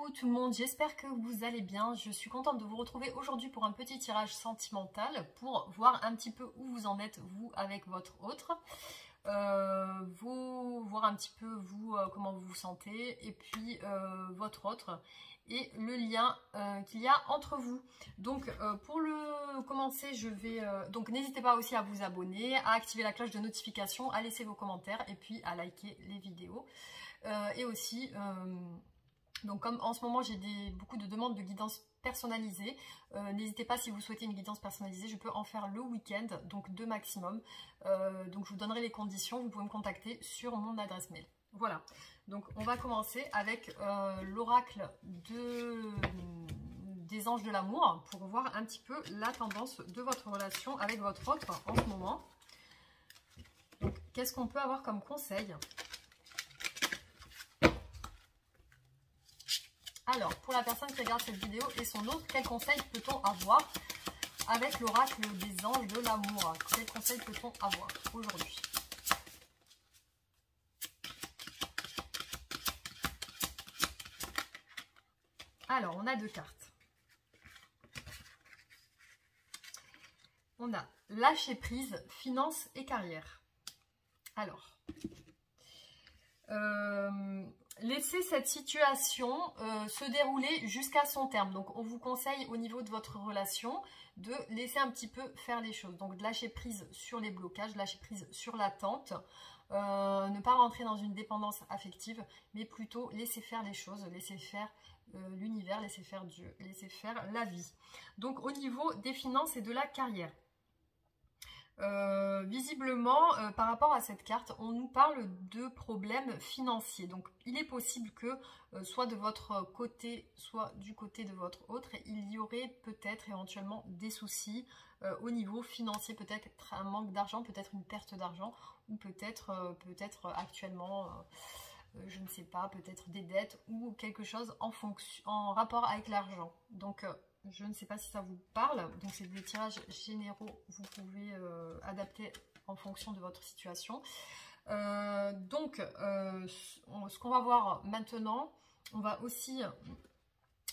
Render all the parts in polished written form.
Coucou tout le monde, j'espère que vous allez bien. Je suis contente de vous retrouver aujourd'hui pour un petit tirage sentimental pour voir un petit peu où vous en êtes vous avec votre autre. Voir un petit peu vous comment vous vous sentez et puis votre autre et le lien qu'il y a entre vous. Donc pour le commencer, je vais donc n'hésitez pas aussi à vous abonner, à activer la cloche de notification, à laisser vos commentaires et puis à liker les vidéos et aussi donc comme en ce moment j'ai beaucoup de demandes de guidance personnalisée, n'hésitez pas si vous souhaitez une guidance personnalisée, je peux en faire le week-end, donc 2 maximum. Donc je vous donnerai les conditions, vous pouvez me contacter sur mon adresse mail. Voilà, donc on va commencer avec l'oracle des anges de l'amour pour voir un petit peu la tendance de votre relation avec votre autre en ce moment. Donc qu'est-ce qu'on peut avoir comme conseil ? Alors, pour la personne qui regarde cette vidéo et son autre, quel conseil peut-on avoir avec l'oracle des anges de l'amour? Quel conseil peut-on avoir aujourd'hui? Alors, on a 2 cartes. On a lâcher prise, finances et carrière. Alors, laissez cette situation se dérouler jusqu'à son terme. Donc, on vous conseille au niveau de votre relation de laisser un petit peu faire les choses. Donc, de lâcher prise sur les blocages, de lâcher prise sur l'attente. Ne pas rentrer dans une dépendance affective, mais plutôt laisser faire les choses, laisser faire l'univers, laisser faire Dieu, laisser faire la vie. Donc, au niveau des finances et de la carrière. Visiblement, par rapport à cette carte, on nous parle de problèmes financiers. Donc, il est possible que, soit de votre côté, soit du côté de votre autre, il y aurait peut-être éventuellement des soucis au niveau financier, peut-être un manque d'argent, peut-être une perte d'argent, ou peut-être actuellement, je ne sais pas, peut-être des dettes ou quelque chose en rapport avec l'argent. Donc, je ne sais pas si ça vous parle, donc c'est des tirages généraux, vous pouvez adapter en fonction de votre situation. Ce qu'on va voir maintenant, on va aussi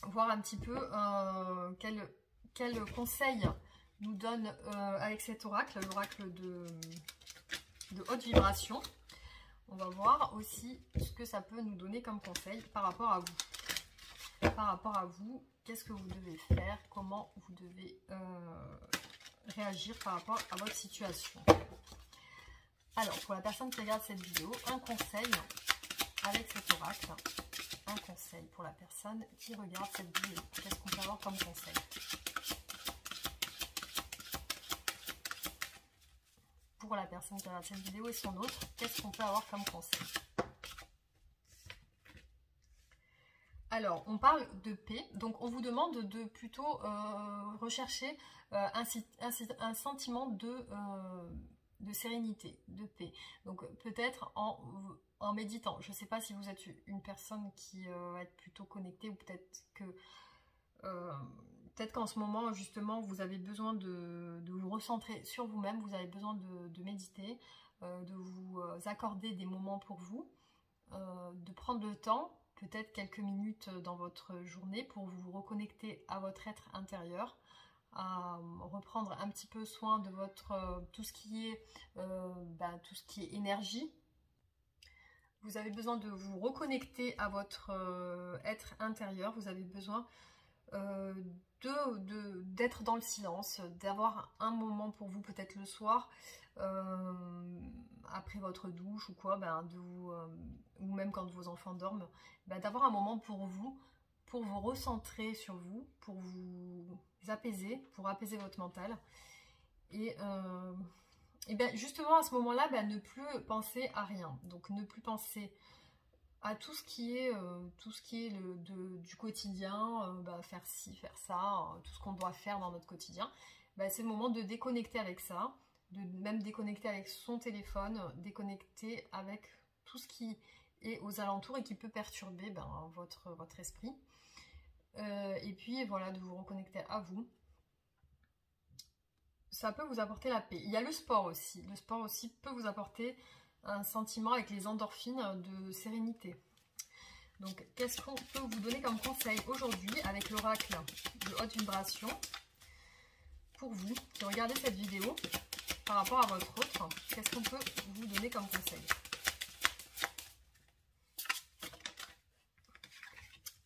voir un petit peu quel conseil nous donne avec cet oracle, l'oracle de haute vibration. On va voir aussi ce que ça peut nous donner comme conseil par rapport à vous. Par rapport à vous, qu'est-ce que vous devez faire, comment vous devez réagir par rapport à votre situation. Alors, pour la personne qui regarde cette vidéo, un conseil avec cet oracle, un conseil pour la personne qui regarde cette vidéo. Qu'est-ce qu'on peut avoir comme conseil? Pour la personne qui regarde cette vidéo et son autre, qu'est-ce qu'on peut avoir comme conseil? Alors, on parle de paix, donc on vous demande de plutôt rechercher un sentiment de sérénité, de paix. Donc peut-être en méditant. Je ne sais pas si vous êtes une personne qui va être plutôt connectée ou peut-être qu'en ce moment, justement, vous avez besoin de vous recentrer sur vous-même, vous avez besoin de méditer, de vous accorder des moments pour vous, de prendre le temps, peut-être quelques minutes dans votre journée pour vous reconnecter à votre être intérieur, à reprendre un petit peu soin de votre tout ce qui est énergie. Vous avez besoin de vous reconnecter à votre être intérieur, vous avez besoin d'être dans le silence, d'avoir un moment pour vous, peut-être le soir, après votre douche ou quoi, ou même quand vos enfants dorment, d'avoir un moment pour vous recentrer sur vous, pour vous apaiser, pour apaiser votre mental. Et justement à ce moment-là, ne plus penser à rien. Donc ne plus penser à tout ce qui est du quotidien, faire ci, faire ça, tout ce qu'on doit faire dans notre quotidien. C'est le moment de déconnecter avec ça, de même déconnecter avec son téléphone, déconnecter avec tout ce qui est aux alentours et qui peut perturber votre esprit. Et puis voilà, de vous reconnecter à vous. Ça peut vous apporter la paix. Il y a le sport aussi. Le sport aussi peut vous apporter un sentiment avec les endorphines de sérénité. Donc, qu'est-ce qu'on peut vous donner comme conseil aujourd'hui avec l'oracle de haute vibration pour vous qui regardez cette vidéo par rapport à votre autre? Qu'est-ce qu'on peut vous donner comme conseil?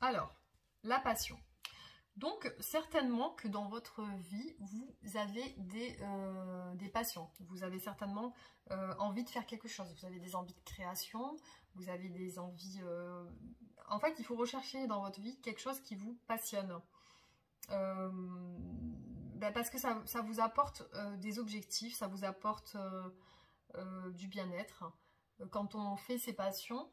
Alors, la passion. Donc, certainement que dans votre vie, vous avez des passions. Vous avez certainement envie de faire quelque chose. Vous avez des envies de création, vous avez des envies... En fait, il faut rechercher dans votre vie quelque chose qui vous passionne. Parce que ça vous apporte des objectifs, ça vous apporte du bien-être. Quand on fait ses passions,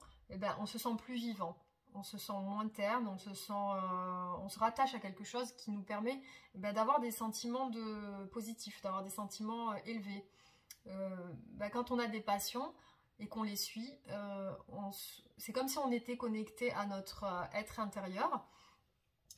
on se sent plus vivant. On se sent moins terne, on se rattache à quelque chose qui nous permet d'avoir des sentiments positifs, d'avoir des sentiments élevés. Quand on a des passions et qu'on les suit, c'est comme si on était connecté à notre être intérieur.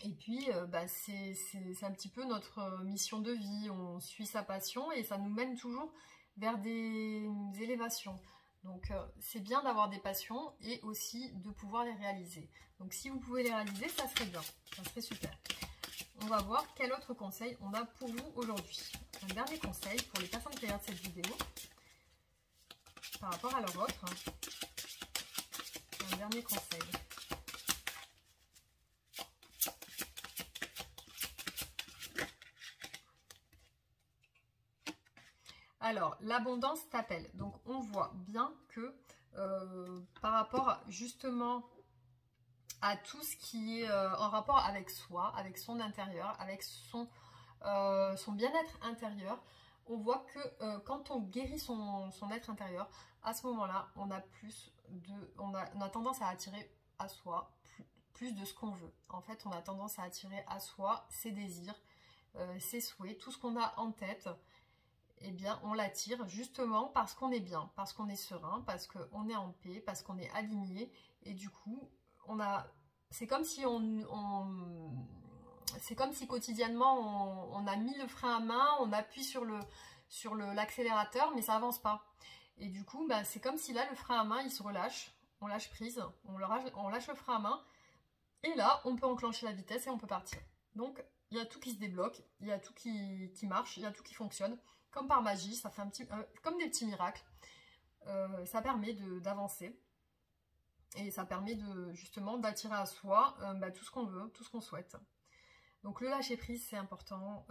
Et puis, c'est un petit peu notre mission de vie. On suit sa passion et ça nous mène toujours vers des élévations. Donc, c'est bien d'avoir des passions et aussi de pouvoir les réaliser. Donc, si vous pouvez les réaliser, ça serait bien. Ça serait super. On va voir quel autre conseil on a pour vous aujourd'hui. Un dernier conseil pour les personnes qui regardent cette vidéo par rapport à leur autre. Un dernier conseil. Alors, l'abondance t'appelle. Donc, on voit bien que par rapport justement à tout ce qui est en rapport avec soi, avec son intérieur, avec son bien-être intérieur, on voit que quand on guérit son être intérieur, à ce moment-là, on a tendance à attirer à soi plus de ce qu'on veut. En fait, on a tendance à attirer à soi ses désirs, ses souhaits, tout ce qu'on a en tête. Eh bien, on l'attire justement parce qu'on est bien, parce qu'on est serein, parce qu'on est en paix, parce qu'on est aligné. Et du coup, c'est comme si c'est comme si quotidiennement on a mis le frein à main, on appuie sur l'accélérateur, mais ça avance pas. Et du coup, c'est comme si là le frein à main il se relâche, on lâche prise, on lâche le frein à main, et là on peut enclencher la vitesse et on peut partir. Donc il y a tout qui se débloque, il y a tout qui marche, il y a tout qui fonctionne. Comme par magie, ça fait comme des petits miracles. Ça permet d'avancer. Et ça permet justement d'attirer à soi tout ce qu'on veut, tout ce qu'on souhaite. Donc le lâcher prise, c'est important.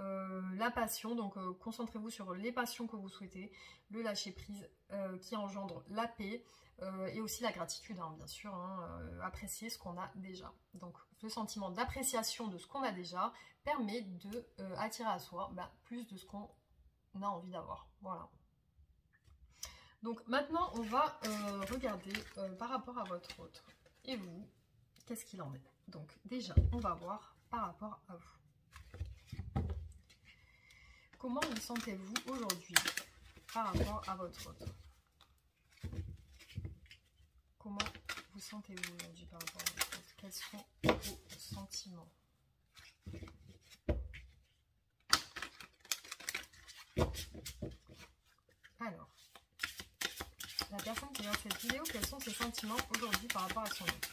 La passion, donc concentrez-vous sur les passions que vous souhaitez. Le lâcher prise qui engendre la paix et aussi la gratitude, hein, bien sûr. Apprécier ce qu'on a déjà. Donc le sentiment d'appréciation de ce qu'on a déjà permet d'attirer à soi plus de ce qu'on a envie d'avoir. Voilà. Donc maintenant, on va regarder par rapport à votre autre. Et vous, qu'est-ce qu'il en est? Donc déjà, on va voir par rapport à vous. Comment vous sentez-vous aujourd'hui par rapport à votre autre? Comment vous sentez-vous aujourd'hui par rapport à votre autre? Quels sont vos sentiments? Alors, la personne qui regarde cette vidéo, quels sont ses sentiments aujourd'hui par rapport à son autre?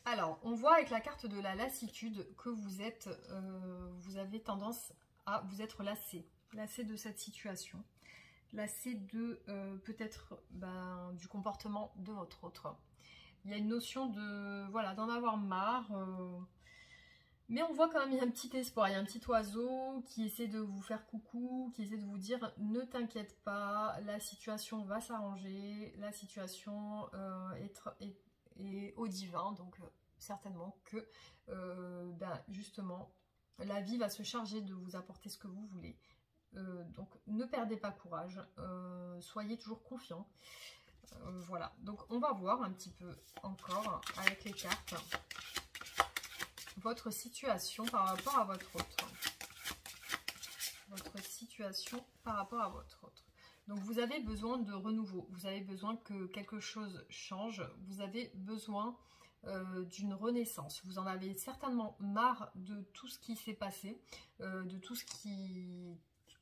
Alors, on voit avec la carte de la lassitude que vous avez tendance à vous être lassé de cette situation, lassé de peut-être du comportement de votre autre. Il y a une notion d'en avoir marre. Mais on voit quand même, il y a un petit espoir, il y a un petit oiseau qui essaie de vous faire coucou, qui essaie de vous dire ne t'inquiète pas, la situation va s'arranger, la situation est au divin, donc certainement que justement la vie va se charger de vous apporter ce que vous voulez. Donc ne perdez pas courage, soyez toujours confiants. Voilà, donc on va voir un petit peu encore avec les cartes votre situation par rapport à votre autre. Votre situation par rapport à votre autre. Donc vous avez besoin de renouveau, vous avez besoin que quelque chose change, vous avez besoin d'une renaissance. Vous en avez certainement marre de tout ce qui s'est passé, de tout ce qui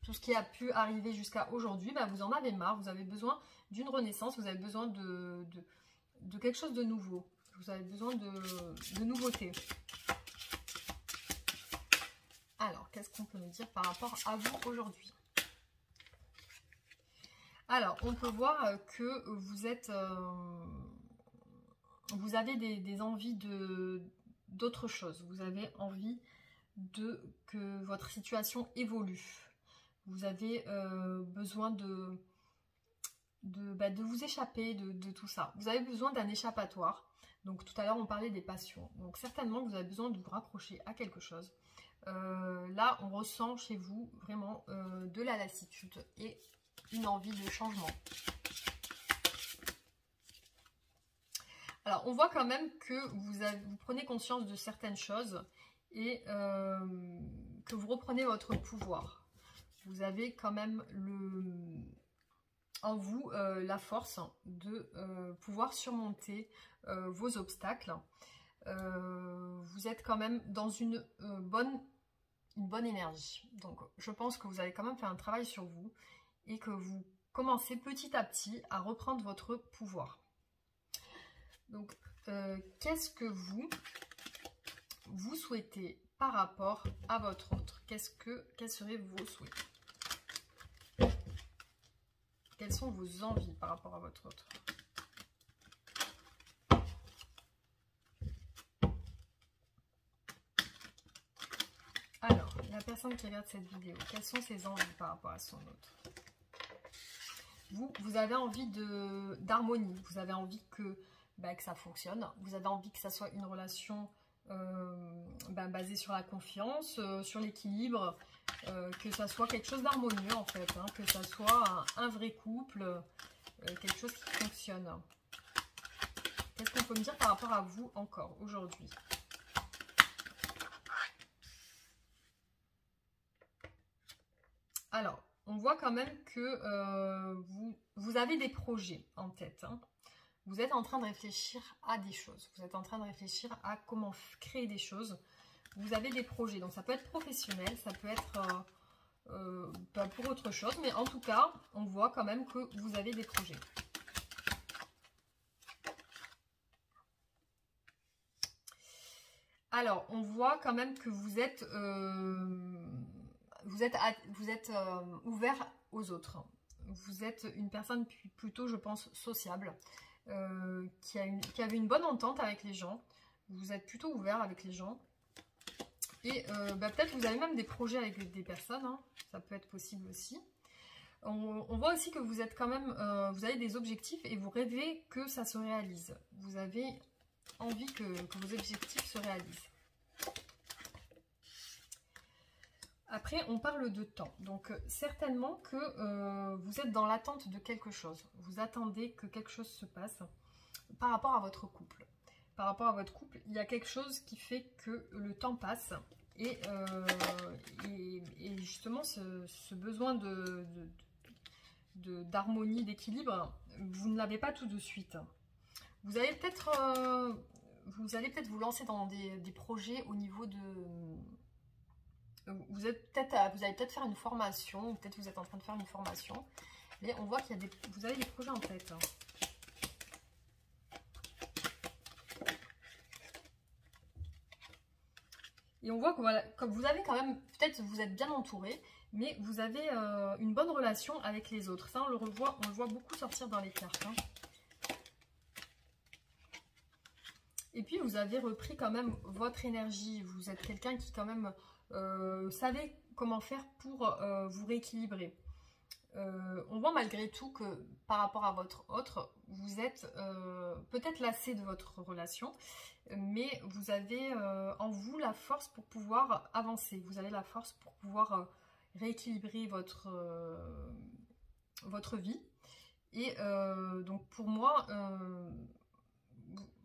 tout ce qui a pu arriver jusqu'à aujourd'hui, bah, vous en avez marre, vous avez besoin d'une renaissance, vous avez besoin de quelque chose de nouveau, vous avez besoin de nouveautés. Alors, qu'est-ce qu'on peut me dire par rapport à vous aujourd'hui? Alors, on peut voir que vous êtes, vous avez des envies d'autre chose. Vous avez envie que votre situation évolue. Vous avez besoin de vous échapper de tout ça. Vous avez besoin d'un échappatoire. Donc, tout à l'heure, on parlait des passions. Donc, certainement, vous avez besoin de vous raccrocher à quelque chose. Là, on ressent chez vous vraiment de la lassitude et une envie de changement. Alors, on voit quand même que vous prenez conscience de certaines choses et que vous reprenez votre pouvoir. Vous avez quand même en vous la force de pouvoir surmonter vos obstacles. Vous êtes quand même dans une bonne énergie. Donc, je pense que vous avez quand même fait un travail sur vous et que vous commencez petit à petit à reprendre votre pouvoir. Donc, qu'est-ce que vous souhaitez par rapport à votre autre? Quels seraient vos souhaits? Quelles sont vos envies par rapport à votre autre? Alors, la personne qui regarde cette vidéo, quelles sont ses envies par rapport à son autre? Vous avez envie d'harmonie, vous avez envie que ça fonctionne, vous avez envie que ça soit une relation basée sur la confiance, sur l'équilibre, que ça soit quelque chose d'harmonieux en fait, hein, que ça soit un vrai couple, quelque chose qui fonctionne. Qu'est-ce qu'on peut me dire par rapport à vous encore aujourd'hui? Alors, on voit quand même que vous avez des projets en tête. Hein. Vous êtes en train de réfléchir à des choses. Vous êtes en train de réfléchir à comment créer des choses. Vous avez des projets. Donc, ça peut être professionnel, ça peut être pour autre chose. Mais en tout cas, on voit quand même que vous avez des projets. Alors, on voit quand même que vous êtes ouvert aux autres. Vous êtes une personne plutôt, je pense, sociable, qui avait une bonne entente avec les gens. Vous êtes plutôt ouvert avec les gens. Et peut-être vous avez même des projets avec des personnes. Hein. Ça peut être possible aussi. On voit aussi que vous êtes quand même, vous avez des objectifs et vous rêvez que ça se réalise. Vous avez envie que vos objectifs se réalisent. Après, on parle de temps. Donc, certainement que vous êtes dans l'attente de quelque chose. Vous attendez que quelque chose se passe par rapport à votre couple. Par rapport à votre couple, il y a quelque chose qui fait que le temps passe. Et justement, ce besoin d'harmonie, d'équilibre, vous ne l'avez pas tout de suite. Vous allez peut-être vous lancer dans des projets au niveau de... Vous allez peut-être faire une formation, ou peut-être vous êtes en train de faire une formation, mais on voit qu'il y a vous avez des projets en tête. Et on voit que voilà, comme vous avez quand même, peut-être vous êtes bien entouré, mais vous avez une bonne relation avec les autres. Ça, on le voit beaucoup sortir dans les cartes. Hein. Et puis, vous avez repris quand même votre énergie. Vous êtes quelqu'un qui quand même savez comment faire pour vous rééquilibrer. On voit malgré tout que par rapport à votre autre, vous êtes peut-être lassé de votre relation, mais vous avez en vous la force pour pouvoir avancer. Vous avez la force pour pouvoir rééquilibrer votre vie. Et donc pour moi,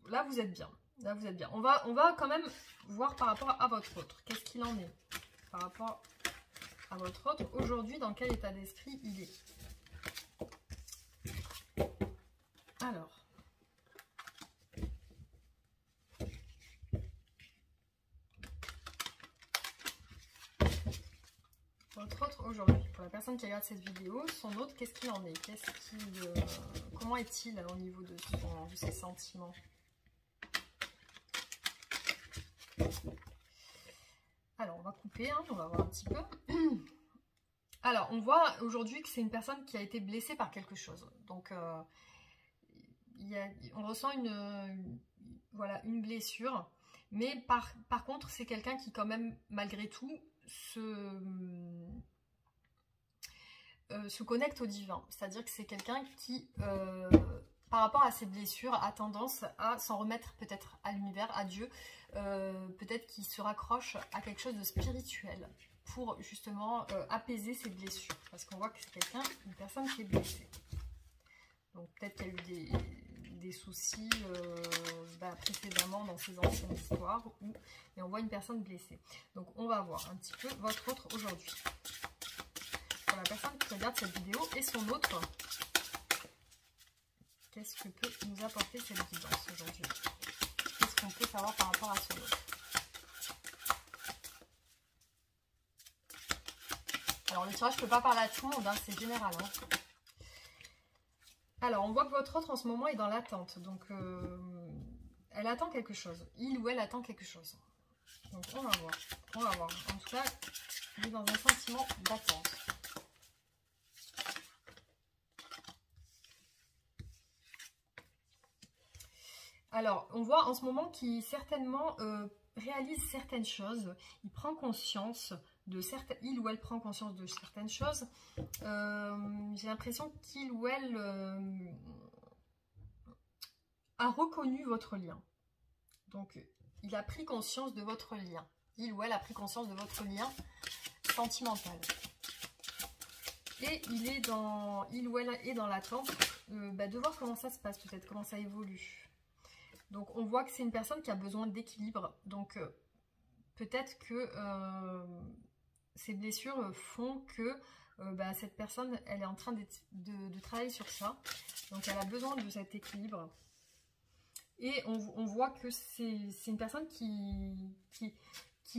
là vous êtes bien. Là vous êtes bien. On va quand même voir par rapport à votre autre. Qu'est-ce qu'il en est par rapport à votre autre aujourd'hui, dans quel état d'esprit il est. Alors, votre autre aujourd'hui, pour la personne qui regarde cette vidéo, son autre, qu'est-ce qu'il en est? Comment est-il au niveau de ses sentiments? Alors, on va couper, hein, on va voir un petit peu. Alors, on voit aujourd'hui que c'est une personne qui a été blessée par quelque chose. Donc, on ressent voilà, une blessure. Mais par contre, c'est quelqu'un qui, quand même, malgré tout, se connecte au divin. C'est-à-dire que c'est quelqu'un qui, par rapport à ses blessures, a tendance à s'en remettre peut-être à l'univers, à Dieu. Peut-être qu'il se raccroche à quelque chose de spirituel pour justement apaiser ses blessures. Parce qu'on voit que c'est une personne qui est blessée. Donc peut-être qu'il y a eu des soucis précédemment dans ses anciennes histoires, mais on voit une personne blessée. Donc on va voir un petit peu votre autre aujourd'hui. Pour la personne qui regarde cette vidéo et son autre, qu'est-ce que peut nous apporter cette guidance aujourd'hui? Qu'est-ce qu'on peut savoir par rapport à son autre? Alors le tirage ne peut pas parler à tout le monde, hein, c'est général. Hein. Alors, on voit que votre autre en ce moment est dans l'attente. Donc, elle attend quelque chose. Il ou elle attend quelque chose. Donc, on va voir. On va voir. En tout cas, il est dans un sentiment d'attente. Alors, on voit en ce moment qu'il certainement réalise certaines choses. Il prend conscience de certaines... Il ou elle prend conscience de certaines choses. J'ai l'impression qu'il ou elle a reconnu votre lien. Donc, il a pris conscience de votre lien. Il ou elle a pris conscience de votre lien sentimental. Et il ou elle est dans l'attente de voir comment ça se passe, peut-être, comment ça évolue. Donc, on voit que c'est une personne qui a besoin d'équilibre. Donc, peut-être que ces blessures font que cette personne, elle est en train de travailler sur ça. Donc, elle a besoin de cet équilibre. Et on voit que c'est une personne qui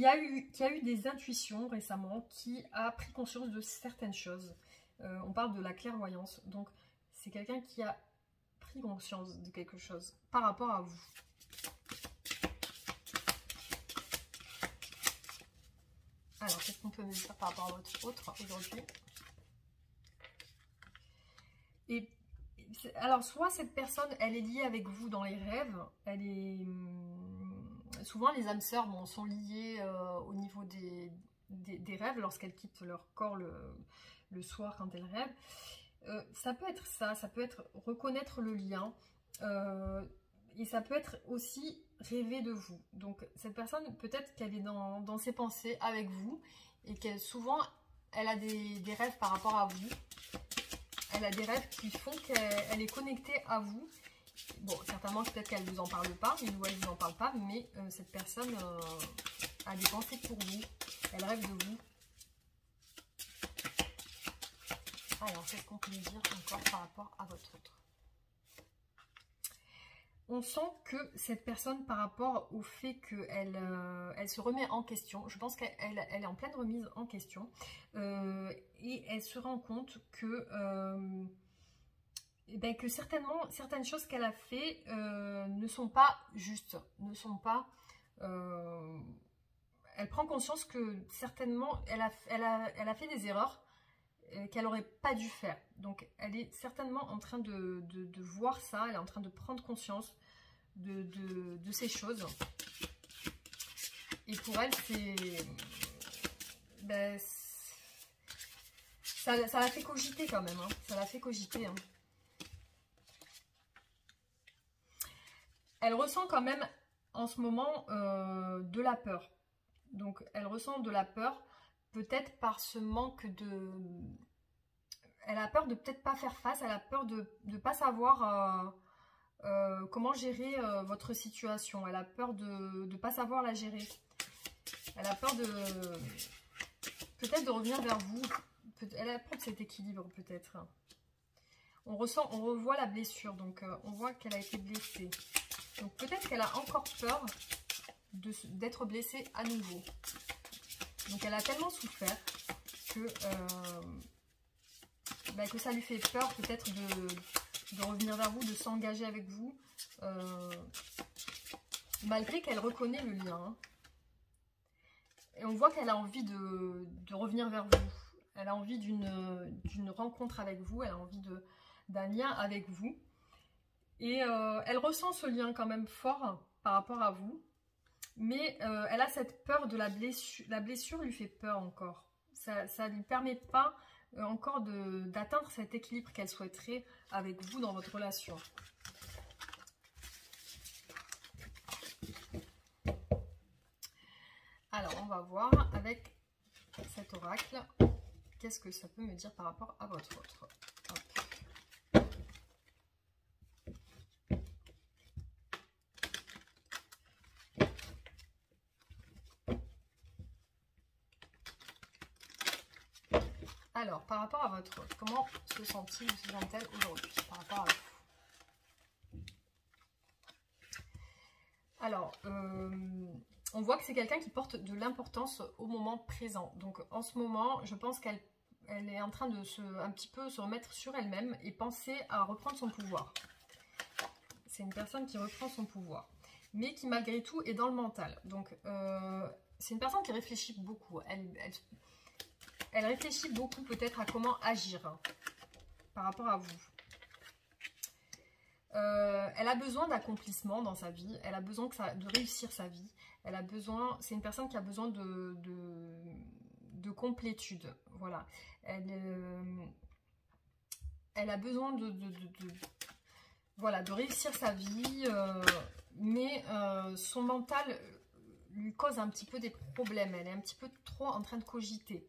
a eu des intuitions récemment, qui a pris conscience de certaines choses. On parle de la clairvoyance. Donc, c'est quelqu'un qui a pris conscience de quelque chose par rapport à vous. Alors, qu'est-ce qu'on peut me dire par rapport à votre autre aujourd'hui? Et alors, soit cette personne, elle est liée avec vous dans les rêves. Elle est souvent les âmes sœurs sont liées au niveau des rêves lorsqu'elles quittent leur corps le soir quand elles rêvent. Ça peut être ça peut être reconnaître le lien. Et ça peut être aussi rêver de vous. Donc cette personne, peut-être qu'elle est dans ses pensées avec vous et qu'elle souvent, elle a des rêves par rapport à vous. Elle a des rêves qui font qu'elle est connectée à vous. Bon, certainement peut-être qu'elle ne vous en parle pas, il ou elle ne vous en parle pas, mais cette personne a des pensées pour vous. Elle rêve de vous. Alors, qu'est-ce qu'on peut dire encore par rapport à votre autre? On sent que cette personne, par rapport au fait qu'elle elle se remet en question, je pense qu'elle est en pleine remise en question, et elle se rend compte que, que certainement, certaines choses qu'elle a fait ne sont pas justes, ne sont pas... elle prend conscience que certainement, elle a fait des erreurs qu'elle n'aurait pas dû faire. Donc, elle est certainement en train de voir ça, elle est en train de prendre conscience de ces choses. Et pour elle, ça la fait cogiter quand même. Hein. Ça la fait cogiter. Hein. Elle ressent quand même, en ce moment, de la peur. Donc, elle ressent de la peur, peut-être par ce manque de... Elle a peur de peut-être pas faire face, elle a peur de ne pas savoir comment gérer votre situation. Elle a peur de ne pas savoir la gérer. Elle a peur de... peut-être de revenir vers vous. Elle a peur de cet équilibre, peut-être. On revoit la blessure, donc on voit qu'elle a été blessée. Donc peut-être qu'elle a encore peur d'être blessée à nouveau. Donc elle a tellement souffert que ça lui fait peur peut-être de revenir vers vous, de s'engager avec vous, malgré qu'elle reconnaît le lien. Hein. Et on voit qu'elle a envie de revenir vers vous. Elle a envie d'une rencontre avec vous, elle a envie d'un lien avec vous. Et elle ressent ce lien quand même fort par rapport à vous. Mais elle a cette peur de la blessure. La blessure lui fait peur encore. Ça ne lui permet pas encore d'atteindre cet équilibre qu'elle souhaiterait avec vous dans votre relation. Alors, on va voir avec cet oracle, qu'est-ce que ça peut me dire par rapport à votre autre. Alors, par rapport à votre autre, comment se sent-il ou se sent-elle aujourd'hui par rapport à vous? Alors, on voit que c'est quelqu'un qui porte de l'importance au moment présent. Donc, en ce moment, je pense qu'elle est en train de un petit peu se remettre sur elle-même et penser à reprendre son pouvoir. C'est une personne qui reprend son pouvoir, mais qui malgré tout est dans le mental. Donc, c'est une personne qui réfléchit beaucoup. Elle réfléchit beaucoup peut-être à comment agir par rapport à vous. Elle a besoin d'accomplissement dans sa vie. Elle a besoin de réussir sa vie. Elle a besoin. C'est une personne qui a besoin de complétude. Voilà. Elle a besoin voilà, de réussir sa vie, mais son mental lui cause un petit peu des problèmes. Elle est un petit peu trop en train de cogiter.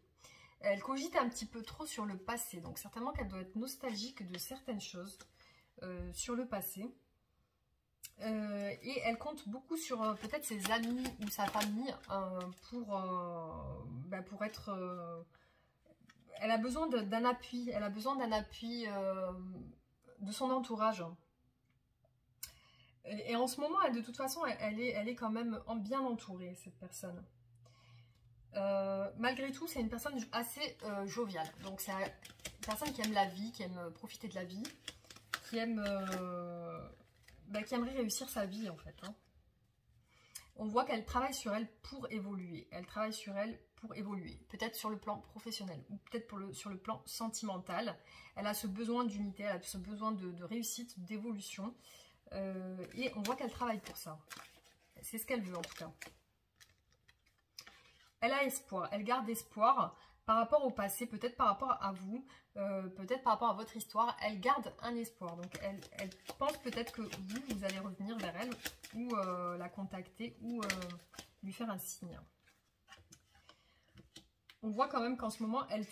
Elle cogite un petit peu trop sur le passé. Donc certainement qu'elle doit être nostalgique de certaines choses sur le passé. Et elle compte beaucoup sur peut-être ses amis ou sa famille pour être... elle a besoin d'un appui. Elle a besoin d'un appui de son entourage. Et en ce moment, de toute façon, elle est quand même bien entourée, cette personne. Malgré tout, c'est une personne assez joviale. Donc, c'est une personne qui aime la vie, qui aime profiter de la vie, qui aimerait réussir sa vie, en fait. Hein. On voit qu'elle travaille sur elle pour évoluer. Elle travaille sur elle pour évoluer. Peut-être sur le plan professionnel ou peut-être sur le plan sentimental. Elle a ce besoin d'unité, elle a ce besoin de réussite, d'évolution. Et on voit qu'elle travaille pour ça. C'est ce qu'elle veut, en tout cas. Elle a espoir, elle garde espoir par rapport au passé, peut-être par rapport à vous, peut-être par rapport à votre histoire. Elle garde un espoir, donc elle pense peut-être que vous allez revenir vers elle ou la contacter ou lui faire un signe. On voit quand même qu'en ce moment, elle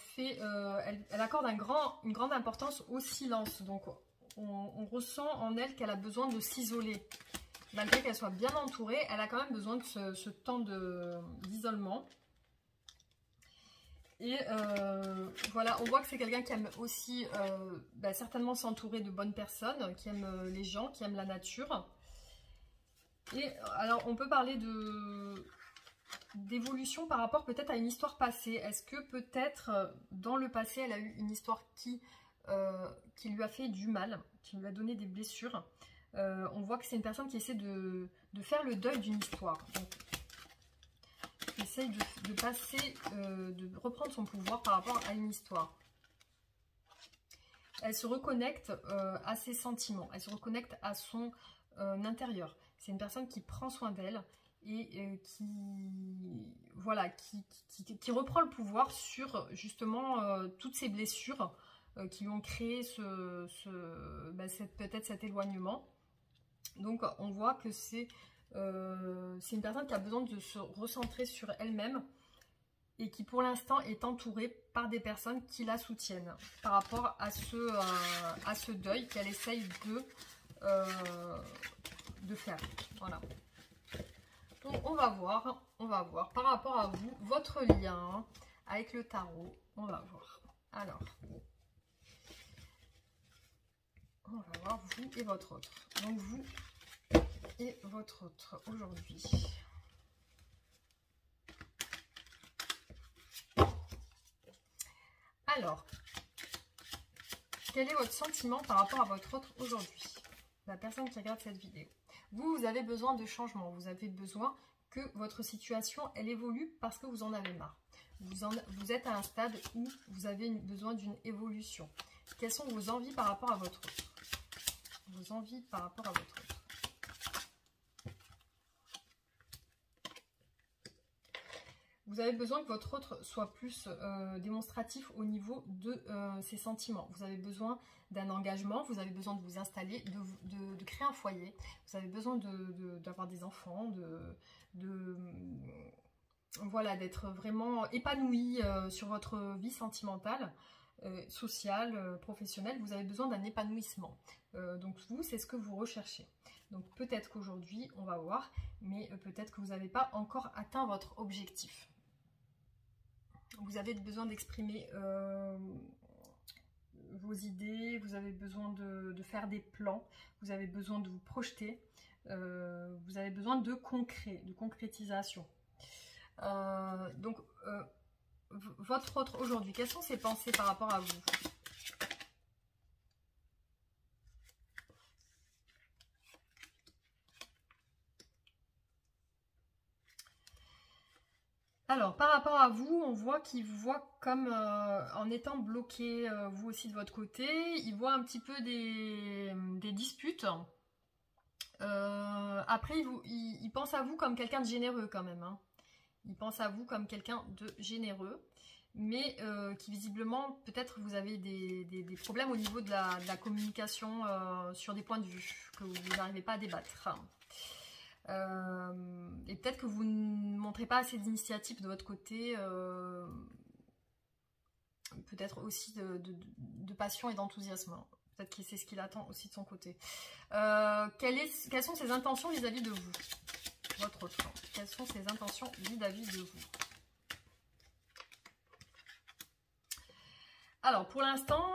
accorde une grande importance au silence. Donc on ressent en elle qu'elle a besoin de s'isoler. Malgré qu'elle soit bien entourée, elle a quand même besoin de ce temps d'isolement. Et voilà, on voit que c'est quelqu'un qui aime aussi certainement s'entourer de bonnes personnes, qui aime les gens, qui aime la nature. Et alors, on peut parler d'évolution par rapport peut-être à une histoire passée. Est-ce que peut-être dans le passé, elle a eu une histoire qui lui a fait du mal, qui lui a donné des blessures? On voit que c'est une personne qui essaie de faire le deuil d'une histoire. Donc, qui essaye de passer, de reprendre son pouvoir par rapport à une histoire. Elle se reconnecte à ses sentiments, elle se reconnecte à son intérieur. C'est une personne qui prend soin d'elle et qui reprend le pouvoir sur justement toutes ces blessures qui lui ont créé peut-être cet éloignement. Donc on voit que c'est une personne qui a besoin de se recentrer sur elle-même et qui pour l'instant est entourée par des personnes qui la soutiennent par rapport à ce deuil qu'elle essaye de faire. Voilà. Donc on va voir par rapport à vous, votre lien avec le tarot. On va voir. Alors, on va voir vous et votre autre. Donc vous et votre autre aujourd'hui. quel est votre sentiment par rapport à votre autre aujourd'hui? La personne qui regarde cette vidéo. Vous avez besoin de changement. Vous avez besoin que votre situation, elle évolue parce que vous en avez marre. Vous êtes à un stade où vous avez besoin d'une évolution. Quelles sont vos envies par rapport à votre autre? Vos envies par rapport à votre autre. Vous avez besoin que votre autre soit plus démonstratif au niveau de ses sentiments. Vous avez besoin d'un engagement, vous avez besoin de vous installer, de créer un foyer. Vous avez besoin d'avoir des enfants, voilà, d'être vraiment épanoui sur votre vie sentimentale, sociale, professionnelle. Vous avez besoin d'un épanouissement. Donc vous, c'est ce que vous recherchez. Donc peut-être qu'aujourd'hui, on va voir, mais peut-être que vous n'avez pas encore atteint votre objectif. Vous avez besoin d'exprimer vos idées, vous avez besoin de faire des plans, vous avez besoin de vous projeter, vous avez besoin de concret, de concrétisation. Donc, votre autre aujourd'hui, quelles sont ses pensées par rapport à vous? Alors, par rapport à vous, on voit qu'il vous voit comme en étant bloqué, vous aussi de votre côté. Il voit un petit peu des disputes. Après, il pense à vous comme quelqu'un de généreux quand même. Hein. Il pense à vous comme quelqu'un de généreux, mais qui visiblement, peut-être vous avez des problèmes au niveau de la communication sur des points de vue que vous n'arrivez pas à débattre. Et peut-être que vous ne montrez pas assez d'initiative de votre côté, peut-être aussi de passion et d'enthousiasme. Peut-être que c'est ce qu'il attend aussi de son côté. Quelles sont ses intentions vis-à-vis de vous? Votre autre. Quelles sont ses intentions vis-à-vis de vous? Alors, pour l'instant,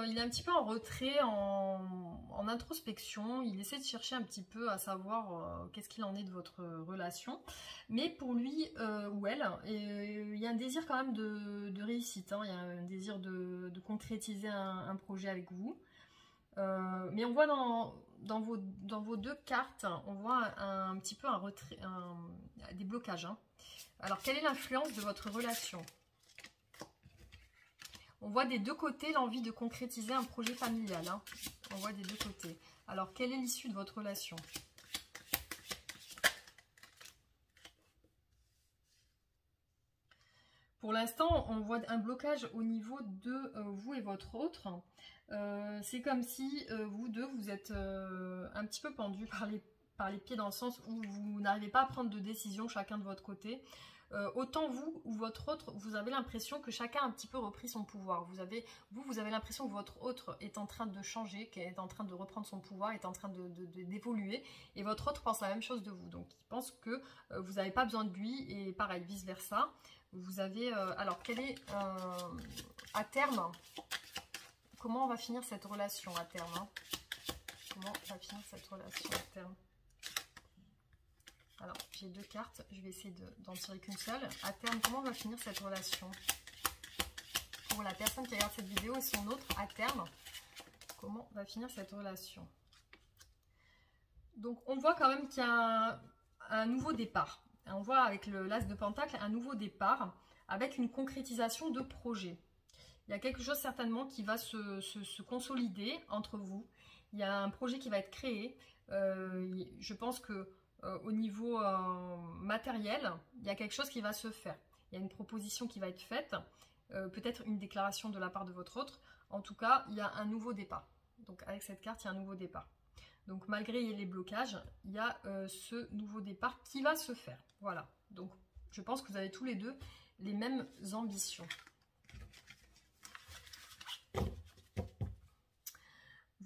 il est un petit peu en retrait, en introspection. Il essaie de chercher un petit peu à savoir qu'est-ce qu'il en est de votre relation. Mais pour lui ou elle, il y a un désir quand même de réussite. Hein. Il y a un désir de concrétiser un projet avec vous. Mais on voit dans vos deux cartes, on voit un petit peu un retrait, des blocages. Hein. Alors, quelle est l'influence de votre relation? On voit des deux côtés l'envie de concrétiser un projet familial. Hein. On voit des deux côtés. Alors, quelle est l'issue de votre relation? Pour l'instant, on voit un blocage au niveau de vous et votre autre. C'est comme si vous deux, vous êtes un petit peu pendus par les pieds dans le sens où vous n'arrivez pas à prendre de décision chacun de votre côté. Autant vous ou votre autre, vous avez l'impression que chacun a un petit peu repris son pouvoir. Vous avez l'impression que votre autre est en train de changer, qu'elle est en train de reprendre son pouvoir, est en train d'évoluer. Et votre autre pense la même chose de vous. Donc, il pense que vous n'avez pas besoin de lui et pareil, vice-versa. Vous avez... alors, quel est à terme... Comment on va finir cette relation à terme? Hein? Comment va finir cette relation à terme? Alors, j'ai deux cartes. Je vais essayer d'en tirer qu'une seule. À terme, comment va finir cette relation? Pour la personne qui regarde cette vidéo et son autre, à terme, comment va finir cette relation? Donc, on voit quand même qu'il y a un nouveau départ. On voit avec l'As de Pentacle un nouveau départ avec une concrétisation de projet. Il y a quelque chose certainement qui va se consolider entre vous. Il y a un projet qui va être créé. Je pense que au niveau matériel, il y a quelque chose qui va se faire. Il y a une proposition qui va être faite. Peut-être une déclaration de la part de votre autre. En tout cas, il y a un nouveau départ. Donc avec cette carte, il y a un nouveau départ. Donc malgré les blocages, il y a ce nouveau départ qui va se faire. Voilà. Donc je pense que vous avez tous les deux les mêmes ambitions.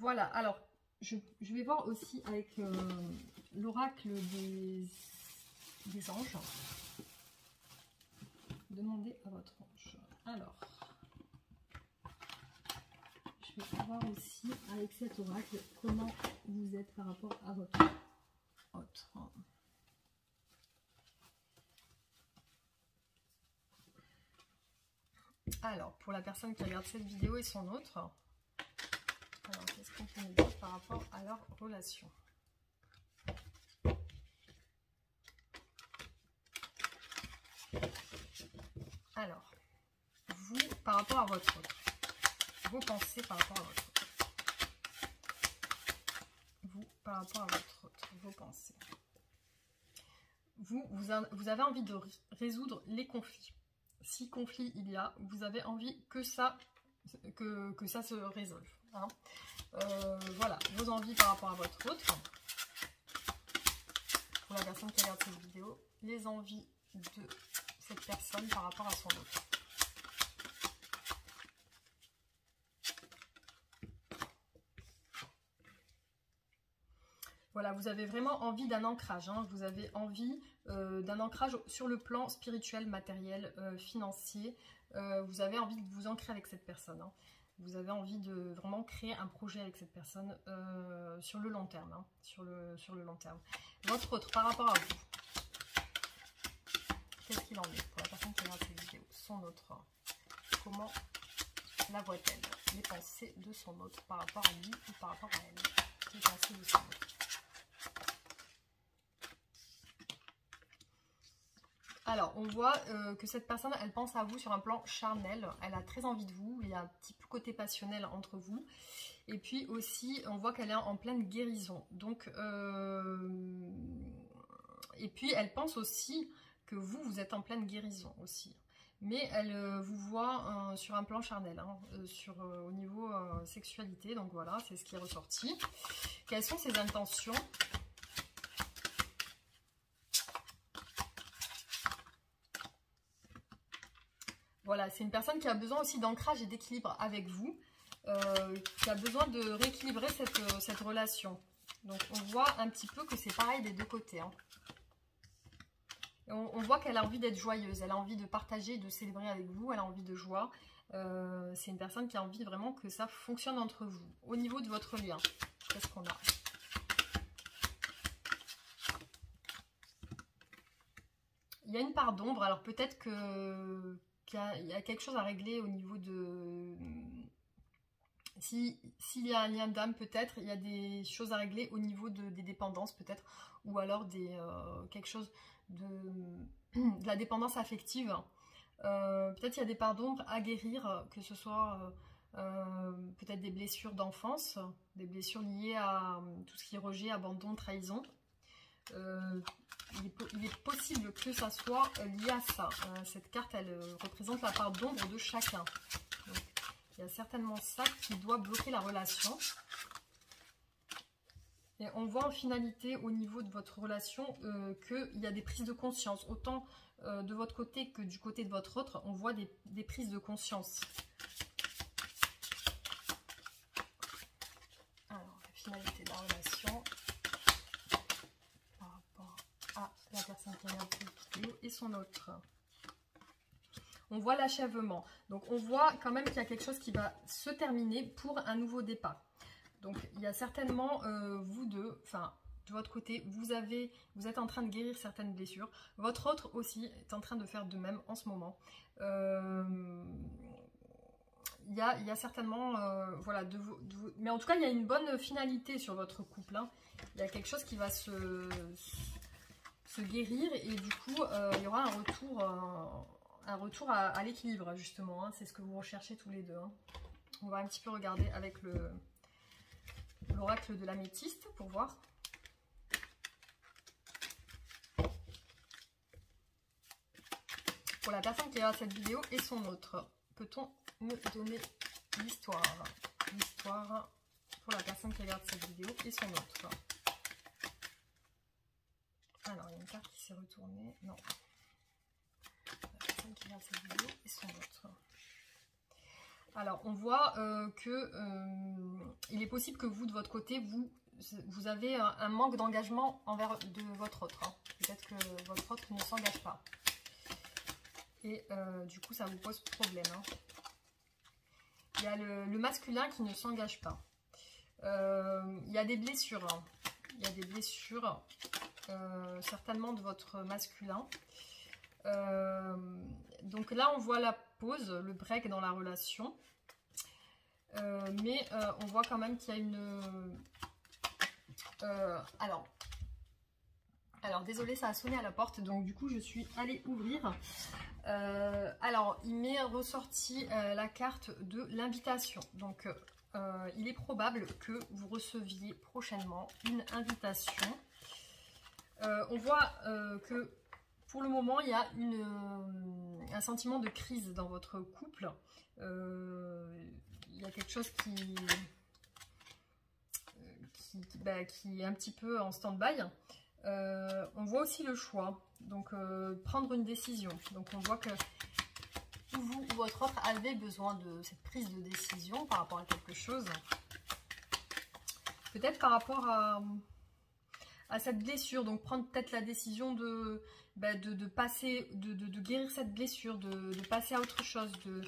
Voilà, alors je vais voir aussi avec l'oracle des anges. Demandez à votre ange. Alors, je vais voir aussi avec cet oracle comment vous êtes par rapport à votre autre. Alors, pour la personne qui regarde cette vidéo et son autre, Alors, qu'est-ce qu'on peut nous dire par rapport à leur relation? Alors, vous, par rapport à votre autre, vos pensées par rapport à votre autre. Vous, par rapport à votre autre, vos pensées. Vous avez envie de résoudre les conflits. Si conflit il y a, vous avez envie que ça se résolve. Hein. Voilà, vos envies par rapport à votre autre. Pour la personne qui regarde cette vidéo, les envies de cette personne par rapport à son autre. Voilà, vous avez vraiment envie d'un ancrage. Hein. Vous avez envie d'un ancrage sur le plan spirituel, matériel, financier. Vous avez envie de vous ancrer avec cette personne. Hein. Vous avez envie de vraiment créer un projet avec cette personne sur le long terme. Hein. Sur le long terme. Votre autre, par rapport à vous, qu'est-ce qu'il en est pour la personne qui regarde cette vidéo? Son autre, comment la voit-elle? Les pensées de son autre par rapport à lui ou par rapport à elle? Les pensées de son autre. Alors, on voit que cette personne, elle pense à vous sur un plan charnel. Elle a très envie de vous. Il y a un petit côté passionnel entre vous. Et puis aussi, on voit qu'elle est en pleine guérison. Donc, et puis, elle pense aussi que vous êtes en pleine guérison aussi. Mais elle vous voit sur un plan charnel, hein, au niveau sexualité. Donc voilà, c'est ce qui est ressorti. Quelles sont ses intentions ? Voilà, c'est une personne qui a besoin aussi d'ancrage et d'équilibre avec vous, qui a besoin de rééquilibrer cette relation. Donc on voit un petit peu que c'est pareil des deux côtés. Hein. On voit qu'elle a envie d'être joyeuse, elle a envie de partager, de célébrer avec vous, elle a envie de joie. C'est une personne qui a envie vraiment que ça fonctionne entre vous. Au niveau de votre lien, qu'est-ce qu'on a ? Il y a une part d'ombre, alors peut-être qu'il y a quelque chose à régler au niveau de... S'il y a un lien d'âme, peut-être, il y a des choses à régler au niveau des dépendances, peut-être, ou alors quelque chose de la dépendance affective. Peut-être il y a des parts d'ombre à guérir, que ce soit peut-être des blessures d'enfance, des blessures liées à tout ce qui est rejet, abandon, trahison. Il est possible que ça soit lié à ça. Cette carte, elle représente la part d'ombre de chacun. Donc, il y a certainement ça qui doit bloquer la relation. Et on voit en finalité, au niveau de votre relation, qu'il y a des prises de conscience. Autant de votre côté que du côté de votre autre, on voit des prises de conscience. Alors, la finalité de la relation. La personne qui regarde cette vidéo et son autre. On voit l'achèvement. Donc on voit quand même qu'il y a quelque chose qui va se terminer pour un nouveau départ. Donc il y a certainement vous deux, enfin de votre côté, vous êtes en train de guérir certaines blessures. Votre autre aussi est en train de faire de même en ce moment. Il y a certainement, voilà, mais en tout cas il y a une bonne finalité sur votre couple. Hein. Il y a quelque chose qui va se guérir et du coup il y aura un retour à l'équilibre justement, hein. C'est ce que vous recherchez tous les deux. Hein. On va un petit peu regarder avec l'oracle de l'améthyste pour voir. Pour la personne qui regarde cette vidéo et son autre, peut-on me donner l'histoire pour la personne qui regarde cette vidéo et son autre? Alors, il y a une carte qui s'est retournée. Non. La personne qui regarde cette vidéo et son autre. Alors, on voit il est possible que vous, de votre côté, vous avez un manque d'engagement envers de votre autre. Hein. Peut-être que votre autre ne s'engage pas. Et du coup, ça vous pose problème. Hein. Il y a le masculin qui ne s'engage pas. Il y a des blessures. Hein. Il y a des blessures... certainement de votre masculin. Donc là on voit la pause, le break dans la relation. Mais on voit quand même qu'il y a une... alors désolé, ça a sonné à la porte, donc du coup je suis allée ouvrir. Alors il m'est ressorti la carte de l'invitation. Donc il est probable que vous receviez prochainement une invitation. On voit que pour le moment il y a un sentiment de crise dans votre couple. Il y a quelque chose qui est un petit peu en stand-by. On voit aussi le choix, donc prendre une décision. Donc on voit que vous ou votre autre avez besoin de cette prise de décision par rapport à quelque chose. Peut-être par rapport à cette blessure, donc prendre peut-être la décision de passer, de guérir cette blessure, de passer à autre chose, de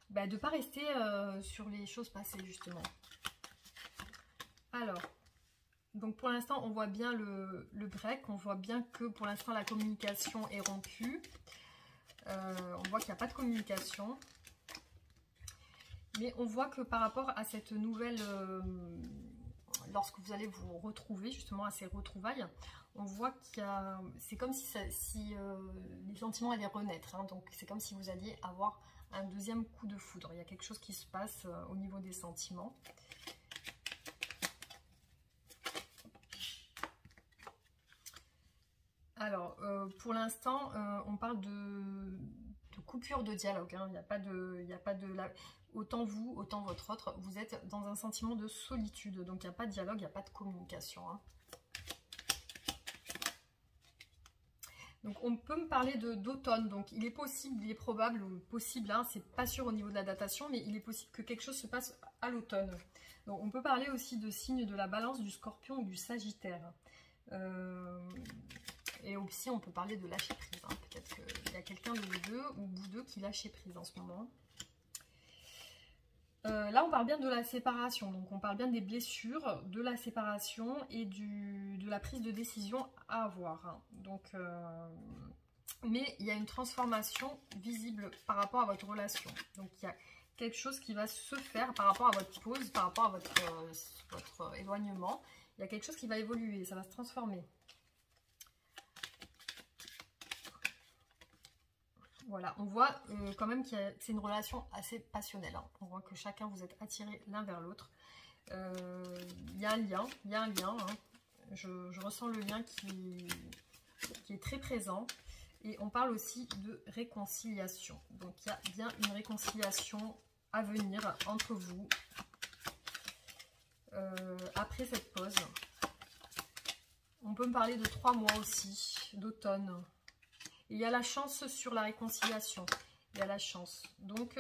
ne pas rester sur les choses passées justement. Alors, donc pour l'instant on voit bien le break, on voit bien que pour l'instant la communication est rompue. On voit qu'il n'y a pas de communication. Mais on voit que par rapport à cette nouvelle, lorsque vous allez vous retrouver justement à ces retrouvailles, on voit qu'il y a, c'est comme si les sentiments allaient renaître, hein, donc c'est comme si vous alliez avoir un deuxième coup de foudre. Il y a quelque chose qui se passe au niveau des sentiments. Alors, pour l'instant, on parle de coupure de dialogue. Hein. Il n'y a pas de autant vous, autant votre autre, vous êtes dans un sentiment de solitude. Donc, il n'y a pas de dialogue, il n'y a pas de communication. Hein. Donc, on peut me parler d'automne. Donc, il est possible, il est probable, ou possible, hein, c'est pas sûr au niveau de la datation, mais il est possible que quelque chose se passe à l'automne. Donc, on peut parler aussi de signes de la balance, du scorpion ou du sagittaire. Et aussi, on peut parler de lâcher prise. Hein. Peut-être qu'il y a quelqu'un de vous deux ou vous deux qui lâchez prise en ce moment. Là, on parle bien de la séparation. Donc, on parle bien des blessures, de la séparation et de la prise de décision à avoir. Hein. Donc, mais il y a une transformation visible par rapport à votre relation. Donc, il y a quelque chose qui va se faire par rapport à votre pause, par rapport à votre éloignement. Il y a quelque chose qui va évoluer, ça va se transformer. Voilà, on voit quand même que c'est une relation assez passionnelle. Hein. On voit que chacun vous êtes attirés l'un vers l'autre. Il y a un lien, hein. Je ressens le lien qui est très présent. Et on parle aussi de réconciliation. Donc il y a bien une réconciliation à venir entre vous après cette pause. On peut me parler de 3 mois aussi, d'automne. Il y a la chance sur la réconciliation. Il y a la chance. Donc,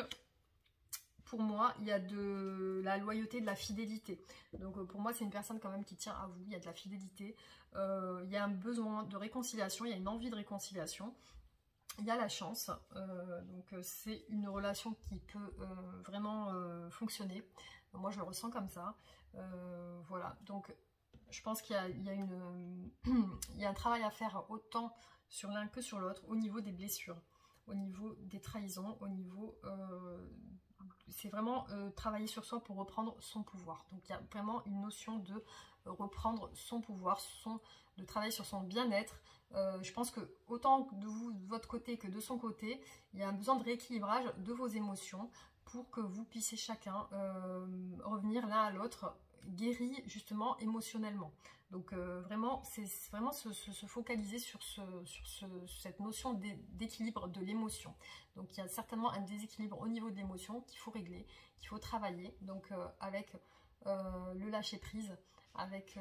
pour moi, il y a de la loyauté, de la fidélité. Donc, pour moi, c'est une personne quand même qui tient à vous. Il y a de la fidélité. Il y a un besoin de réconciliation. Il y a une envie de réconciliation. Il y a la chance. Donc, c'est une relation qui peut vraiment fonctionner. Moi, je le ressens comme ça. Voilà. Donc, je pense qu'il y a un travail à faire autant sur l'un que sur l'autre, au niveau des blessures, au niveau des trahisons, au niveau... c'est vraiment travailler sur soi pour reprendre son pouvoir. Donc il y a vraiment une notion de reprendre son pouvoir, de travailler sur son bien-être. Je pense que autant de vous, de votre côté que de son côté, il y a un besoin de rééquilibrage de vos émotions pour que vous puissiez chacun revenir l'un à l'autre guéri justement émotionnellement. Donc vraiment, c'est vraiment se focaliser sur cette notion d'équilibre de l'émotion. Donc il y a certainement un déséquilibre au niveau de l'émotion qu'il faut régler, qu'il faut travailler. Donc avec le lâcher prise, avec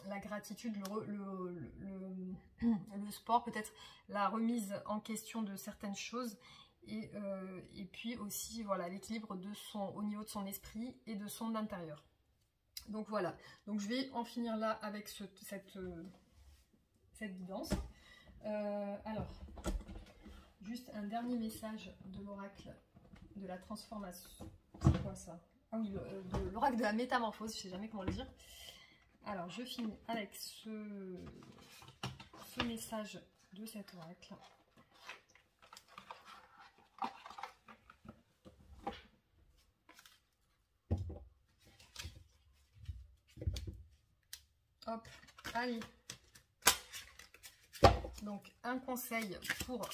la gratitude, le sport, peut-être la remise en question de certaines choses. Et puis aussi voilà l'équilibre au niveau de son esprit et de son intérieur. Donc voilà, donc je vais en finir là avec cette guidance. Alors, juste un dernier message de l'oracle de la transformation. C'est quoi ça? Ah oui, de l'oracle de la métamorphose, je ne sais jamais comment le dire. Alors, je finis avec ce message de cet oracle. Hop, allez. Donc, un conseil pour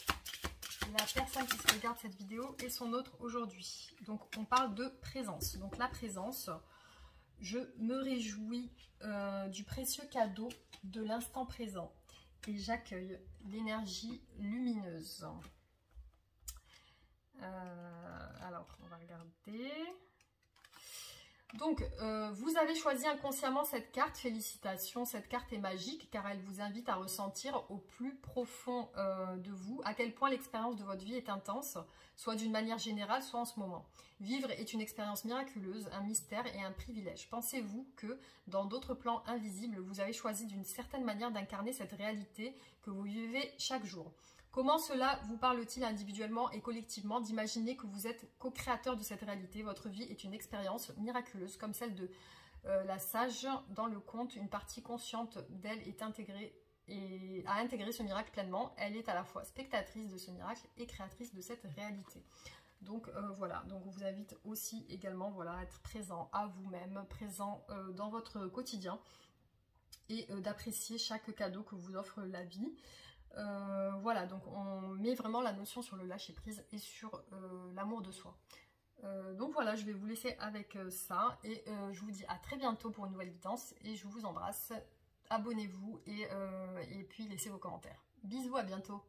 la personne qui se regarde cette vidéo et son autre aujourd'hui. Donc, on parle de présence. Donc, la présence, je me réjouis du précieux cadeau de l'instant présent et j'accueille l'énergie lumineuse. Alors, on va regarder. Donc, vous avez choisi inconsciemment cette carte. Félicitations, cette carte est magique car elle vous invite à ressentir au plus profond de vous à quel point l'expérience de votre vie est intense, soit d'une manière générale, soit en ce moment. Vivre est une expérience miraculeuse, un mystère et un privilège. Pensez-vous que dans d'autres plans invisibles, vous avez choisi d'une certaine manière d'incarner cette réalité que vous vivez chaque jour? Comment cela vous parle-t-il individuellement et collectivement d'imaginer que vous êtes co-créateur de cette réalité? Votre vie est une expérience miraculeuse comme celle de la sage dans le conte. Une partie consciente d'elle est intégrée et a intégré ce miracle pleinement. Elle est à la fois spectatrice de ce miracle et créatrice de cette réalité. Donc voilà, donc on vous invite aussi également voilà, à être présent à vous-même, présent dans votre quotidien et d'apprécier chaque cadeau que vous offre la vie. Voilà, donc on met vraiment la notion sur le lâcher prise et sur l'amour de soi. Donc voilà, je vais vous laisser avec ça et je vous dis à très bientôt pour une nouvelle guidance et je vous embrasse. Abonnez-vous et puis laissez vos commentaires. Bisous, à bientôt.